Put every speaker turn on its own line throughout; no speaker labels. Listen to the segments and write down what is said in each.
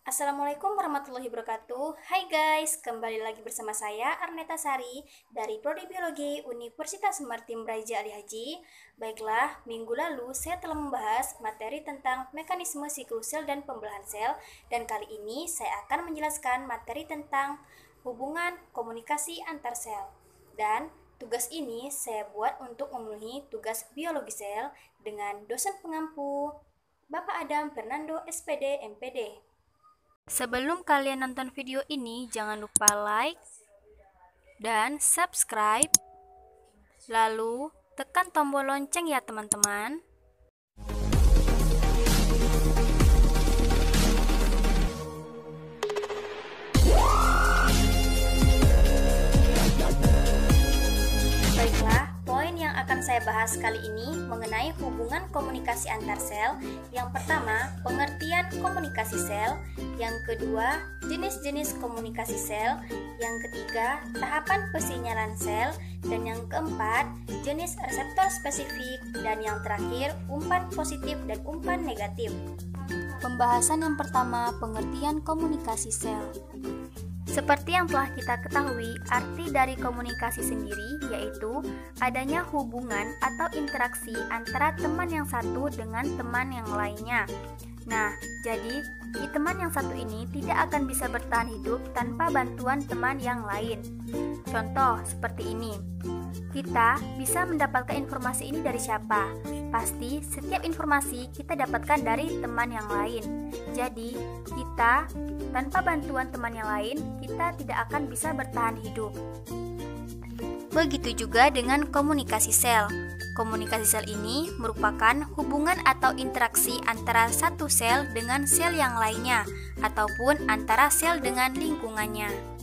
Assalamualaikum warahmatullahi wabarakatuh. Hai guys, kembali lagi bersama saya Arneta Sari dari Prodi Biologi Universitas Martin Braja Ali Haji. Baiklah, minggu lalu saya telah membahas materi tentang mekanisme siklus sel dan pembelahan sel, dan kali ini saya akan menjelaskan materi tentang hubungan komunikasi antar sel. Dan tugas ini saya buat untuk memenuhi tugas biologi sel dengan dosen pengampu Bapak Adam Fernando SPD MPD. Sebelum kalian nonton video ini, jangan lupa like dan subscribe, lalu tekan tombol lonceng ya teman-teman. Baiklah, poin yang akan saya bahas kali ini mengenai hubungan komunikasi antar sel. Yang pertama, pengertian komunikasi sel. Yang kedua, jenis-jenis komunikasi sel. Yang ketiga, tahapan pesinyalan sel. Dan yang keempat, jenis reseptor spesifik. Dan yang terakhir, umpan positif dan umpan negatif. Pembahasan yang pertama, pengertian komunikasi sel. Seperti yang telah kita ketahui, arti dari komunikasi sendiri yaitu adanya hubungan atau interaksi antara teman yang satu dengan teman yang lainnya. Nah, jadi di teman yang satu ini tidak akan bisa bertahan hidup tanpa bantuan teman yang lain. Contoh seperti ini. Kita bisa mendapatkan informasi ini dari siapa? Pasti setiap informasi kita dapatkan dari teman yang lain. Jadi, kita tanpa bantuan teman yang lain, kita tidak akan bisa bertahan hidup. Begitu juga dengan komunikasi sel. Komunikasi sel ini merupakan hubungan atau interaksi antara satu sel dengan sel yang lainnya, ataupun antara sel dengan lingkungannya.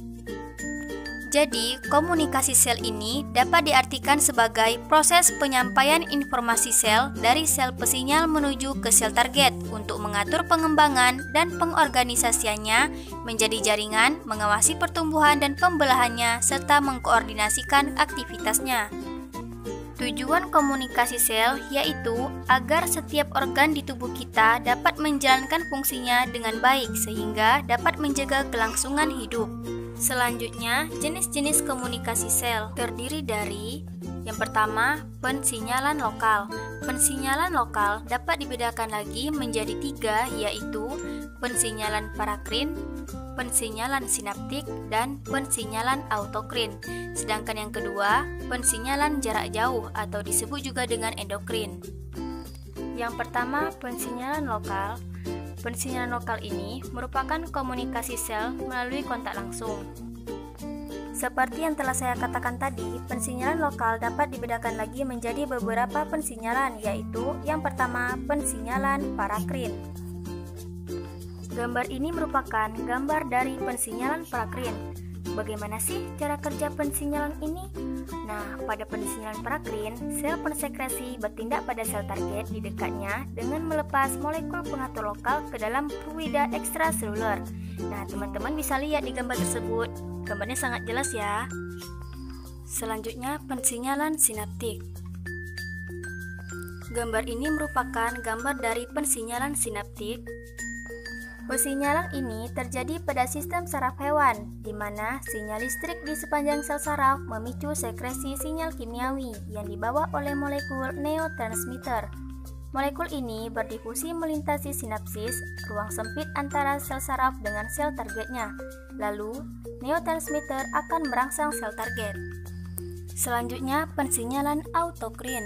Jadi, komunikasi sel ini dapat diartikan sebagai proses penyampaian informasi sel dari sel pesinyal menuju ke sel target untuk mengatur pengembangan dan pengorganisasiannya menjadi jaringan, mengawasi pertumbuhan dan pembelahannya, serta mengkoordinasikan aktivitasnya. Tujuan komunikasi sel yaitu agar setiap organ di tubuh kita dapat menjalankan fungsinya dengan baik sehingga dapat menjaga kelangsungan hidup. Selanjutnya, jenis-jenis komunikasi sel terdiri dari yang pertama, pensinyalan lokal. Pensinyalan lokal dapat dibedakan lagi menjadi tiga, yaitu pensinyalan parakrin, pensinyalan sinaptik, dan pensinyalan autokrin. Sedangkan yang kedua, pensinyalan jarak jauh atau disebut juga dengan endokrin. Yang pertama, pensinyalan lokal. Pensinyalan lokal ini merupakan komunikasi sel melalui kontak langsung. Seperti yang telah saya katakan tadi, pensinyalan lokal dapat dibedakan lagi menjadi beberapa pensinyalan, yaitu yang pertama, pensinyalan parakrin. Gambar ini merupakan gambar dari pensinyalan parakrin. Bagaimana sih cara kerja pensinyalan ini? Nah, pada pensinyalan parakrin, sel pensekresi bertindak pada sel target di dekatnya dengan melepas molekul pengatur lokal ke dalam fluida ekstraseluler. Nah, teman-teman bisa lihat di gambar tersebut. Gambarnya sangat jelas ya. Selanjutnya, pensinyalan sinaptik. Gambar ini merupakan gambar dari pensinyalan sinaptik. Pensinyalan ini terjadi pada sistem saraf hewan, di mana sinyal listrik di sepanjang sel saraf memicu sekresi sinyal kimiawi yang dibawa oleh molekul neurotransmitter. Molekul ini berdifusi melintasi sinapsis, ruang sempit antara sel saraf dengan sel targetnya. Lalu, neurotransmitter akan merangsang sel target. Selanjutnya, pensinyalan autokrin.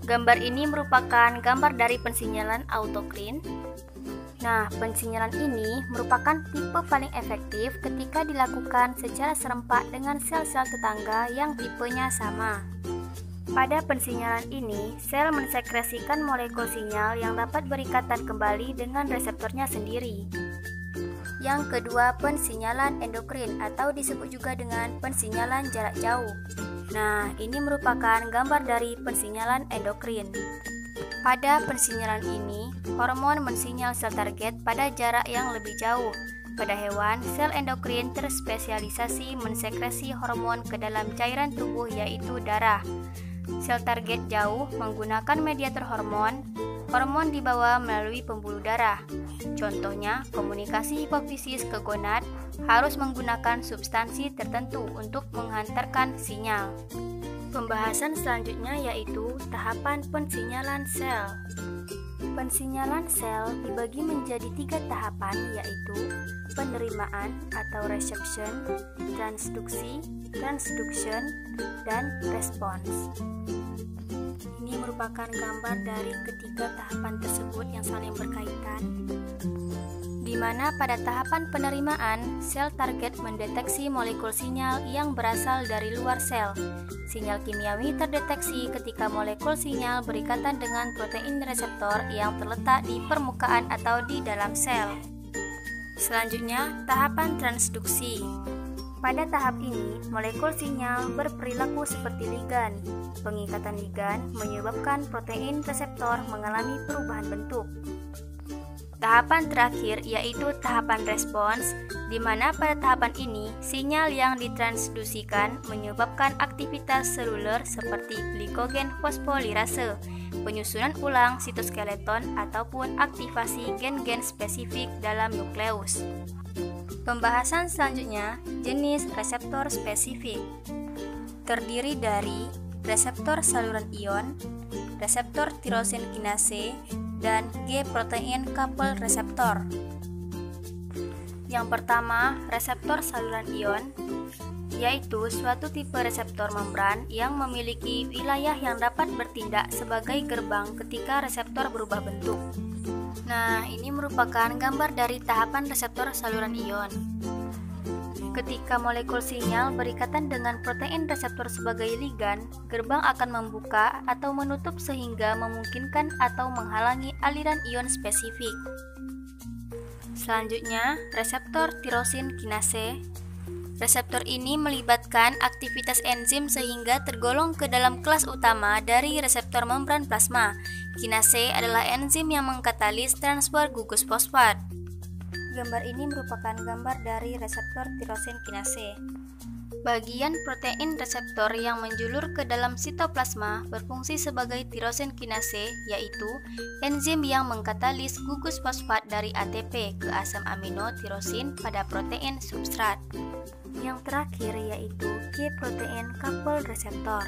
Gambar ini merupakan gambar dari pensinyalan autokrin. Nah, pensinyalan ini merupakan tipe paling efektif ketika dilakukan secara serempak dengan sel-sel tetangga yang tipenya sama. Pada pensinyalan ini, sel mensekresikan molekul sinyal yang dapat berikatan kembali dengan reseptornya sendiri. Yang kedua, pensinyalan endokrin atau disebut juga dengan pensinyalan jarak jauh. Nah, ini merupakan gambar dari pensinyalan endokrin. Pada pensinyalan ini, hormon mensinyal sel target pada jarak yang lebih jauh. Pada hewan, sel endokrin terspesialisasi mensekresi hormon ke dalam cairan tubuh yaitu darah. Sel target jauh menggunakan mediator hormon hormon dibawa melalui pembuluh darah. Contohnya, komunikasi hipofisis ke gonad harus menggunakan substansi tertentu untuk menghantarkan sinyal. Pembahasan selanjutnya yaitu tahapan pensinyalan sel. Pensinyalan sel dibagi menjadi 3 tahapan, yaitu penerimaan atau reception, transduksi, transduction, dan respons. Ini merupakan gambar dari ketiga tahapan tersebut yang saling berkaitan, di mana pada tahapan penerimaan, sel target mendeteksi molekul sinyal yang berasal dari luar sel. Sinyal kimiawi terdeteksi ketika molekul sinyal berikatan dengan protein reseptor yang terletak di permukaan atau di dalam sel. Selanjutnya, tahapan transduksi. Pada tahap ini, molekul sinyal berperilaku seperti ligan. Pengikatan ligan menyebabkan protein reseptor mengalami perubahan bentuk. Tahapan terakhir yaitu tahapan respons, di mana pada tahapan ini sinyal yang ditransdusikan menyebabkan aktivitas seluler seperti glikogen fosfolirase, penyusunan ulang sitoskeleton ataupun aktivasi gen-gen spesifik dalam nukleus. Pembahasan selanjutnya, jenis reseptor spesifik. Terdiri dari reseptor saluran ion, reseptor tirosin kinase, dan G-protein couple reseptor. Yang pertama, reseptor saluran ion, yaitu suatu tipe reseptor membran yang memiliki wilayah yang dapat bertindak sebagai gerbang ketika reseptor berubah bentuk. Nah, ini merupakan gambar dari tahapan reseptor saluran ion. Ketika molekul sinyal berikatan dengan protein reseptor sebagai ligan, gerbang akan membuka atau menutup sehingga memungkinkan atau menghalangi aliran ion spesifik. Selanjutnya, reseptor tirosin kinase. Reseptor ini melibatkan aktivitas enzim sehingga tergolong ke dalam kelas utama dari reseptor membran plasma. Kinase adalah enzim yang mengkatalis transfer gugus fosfat. Gambar ini merupakan gambar dari reseptor tirosin kinase. Bagian protein reseptor yang menjulur ke dalam sitoplasma berfungsi sebagai tirosin kinase, yaitu enzim yang mengkatalis gugus fosfat dari ATP ke asam amino tirosin pada protein substrat. Yang terakhir yaitu G-protein couple reseptor.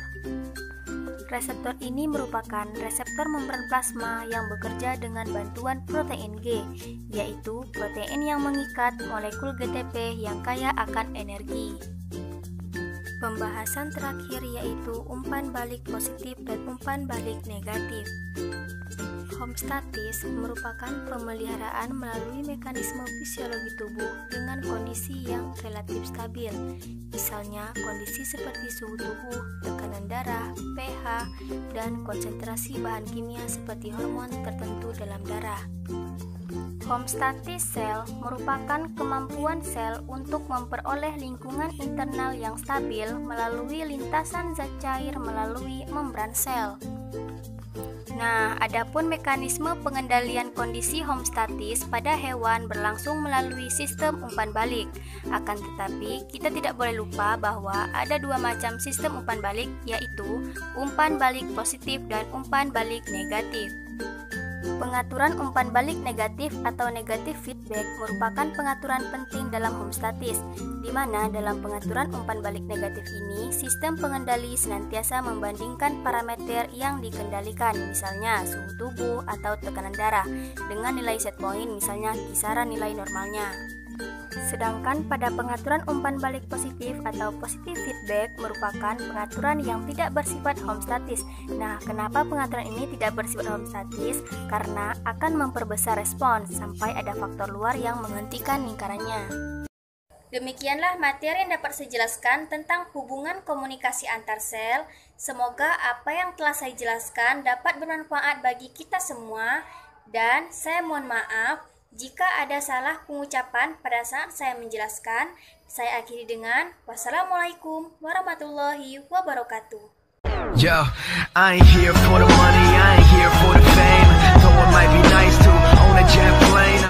Reseptor ini merupakan reseptor membran plasma yang bekerja dengan bantuan protein G, yaitu protein yang mengikat molekul GTP yang kaya akan energi. Pembahasan terakhir yaitu umpan balik positif dan umpan balik negatif. Homeostatis merupakan pemeliharaan melalui mekanisme fisiologi tubuh dengan kondisi yang relatif stabil. Misalnya, kondisi seperti suhu tubuh, tekanan darah, pH, dan konsentrasi bahan kimia seperti hormon tertentu dalam darah. Homeostatis sel merupakan kemampuan sel untuk memperoleh lingkungan internal yang stabil melalui lintasan zat cair melalui membran sel. Nah, adapun mekanisme pengendalian kondisi homeostatis pada hewan berlangsung melalui sistem umpan balik. Akan tetapi, kita tidak boleh lupa bahwa ada 2 macam sistem umpan balik, yaitu umpan balik positif dan umpan balik negatif. Pengaturan umpan balik negatif atau negatif feedback merupakan pengaturan penting dalam homeostatis, di mana dalam pengaturan umpan balik negatif ini, sistem pengendali senantiasa membandingkan parameter yang dikendalikan, misalnya suhu tubuh atau tekanan darah, dengan nilai set point, misalnya kisaran nilai normalnya. Sedangkan pada pengaturan umpan balik positif atau positive feedback merupakan pengaturan yang tidak bersifat homeostatis. Nah, kenapa pengaturan ini tidak bersifat homeostatis? Karena akan memperbesar respons sampai ada faktor luar yang menghentikan lingkarannya. Demikianlah materi yang dapat saya jelaskan tentang hubungan komunikasi antar sel. Semoga apa yang telah saya jelaskan dapat bermanfaat bagi kita semua, dan saya mohon maaf jika ada salah pengucapan pada saat saya menjelaskan. Saya akhiri dengan wassalamualaikum warahmatullahi wabarakatuh.
Yo, I ain't here for the money, I ain't here for the fame. Though it might be nice to own a jet plane.